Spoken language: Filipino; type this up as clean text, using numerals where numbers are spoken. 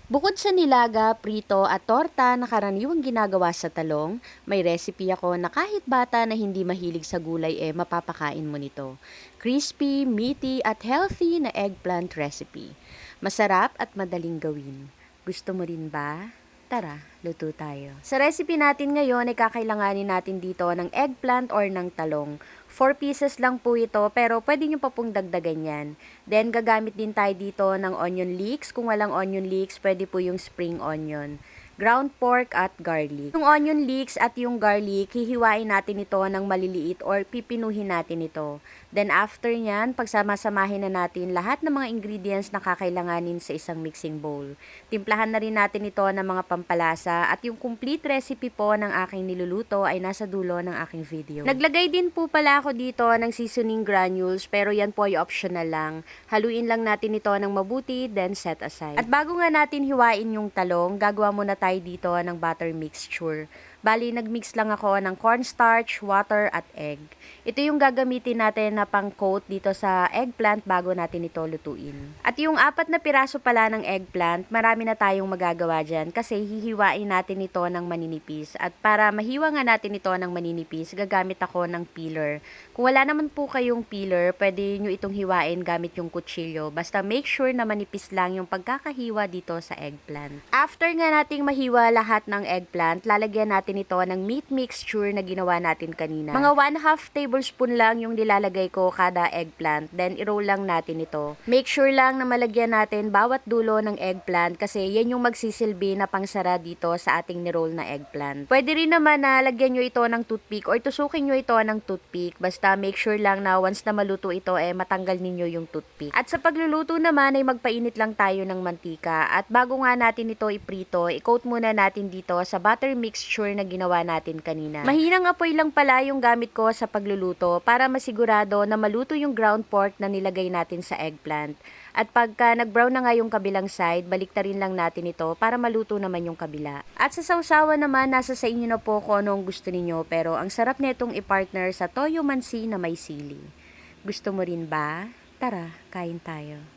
Bukod sa nilaga, prito at torta na karaniwang ginagawa sa talong, may recipe ako na kahit bata na hindi mahilig sa gulay mapapakain mo nito. Crispy, meaty at healthy na eggplant recipe. Masarap at madaling gawin. Gusto mo rin ba? Tara, luto tayo. Sa recipe natin ngayon ay kakailanganin natin dito ng eggplant or ng talong. 4 pieces lang po ito pero pwede nyo pa pong dagdagan yan. Then gagamit din tayo dito ng onion leeks. Kung walang onion leeks, pwede po yung spring onion. Ground pork at garlic. Yung onion leeks at yung garlic, hihiwain natin ito ng maliliit or pipinuhin natin ito. Then after nyan, pagsama-samahin na natin lahat ng mga ingredients na kakailanganin sa isang mixing bowl. Timplahan na rin natin ito ng mga pampalasa at yung complete recipe po ng aking niluluto ay nasa dulo ng aking video. Naglagay din po pala ako dito ng seasoning granules pero yan po ay optional lang. Haluin lang natin ito ng mabuti then set aside. At bago nga natin hiwain yung talong, gagawa muna tayo dito ng butter mixture. Bali, nagmix lang ako ng cornstarch, water, at egg. Ito yung gagamitin natin na pang-coat dito sa eggplant bago natin ito lutuin. At yung 4 na piraso pala ng eggplant, marami na tayong magagawa dyan kasi hihiwain natin ito ng maninipis. At para mahiwa nga natin ito ng maninipis, gagamit ako ng peeler. Kung wala naman po kayong peeler, pwede nyo itong hiwain gamit yung kutsilyo. Basta make sure na manipis lang yung pagkakahiwa dito sa eggplant. After nga nating mahiwa lahat ng eggplant, lalagyan natin ito ng meat mixture na ginawa natin kanina. Mga 1/2 tablespoon lang yung nilalagay ko kada eggplant. Then, i-roll lang natin ito. Make sure lang na malagyan natin bawat dulo ng eggplant kasi yan yung magsisilbi na pangsara dito sa ating ni-roll na eggplant. Pwede rin naman na lagyan nyo ito ng toothpick or tusukin nyo ito ng toothpick. Basta make sure lang na once na maluto ito, matanggal ninyo yung toothpick. At sa pagluluto naman ay magpainit lang tayo ng mantika. At bago nga natin ito iprito, i-coat muna natin dito sa butter mixture na ginawa natin kanina. Mahinang apoy lang pala yung gamit ko sa pagluluto para masigurado na maluto yung ground pork na nilagay natin sa eggplant. At pagka nag-brown na nga yung kabilang side, baliktarin lang natin ito para maluto naman yung kabila. At sa sausawan naman, nasa sa inyo na po kung ano ang gusto ninyo, pero ang sarap netong i-partner sa toyo mansi na may sili. Gusto mo rin ba? Tara, kain tayo.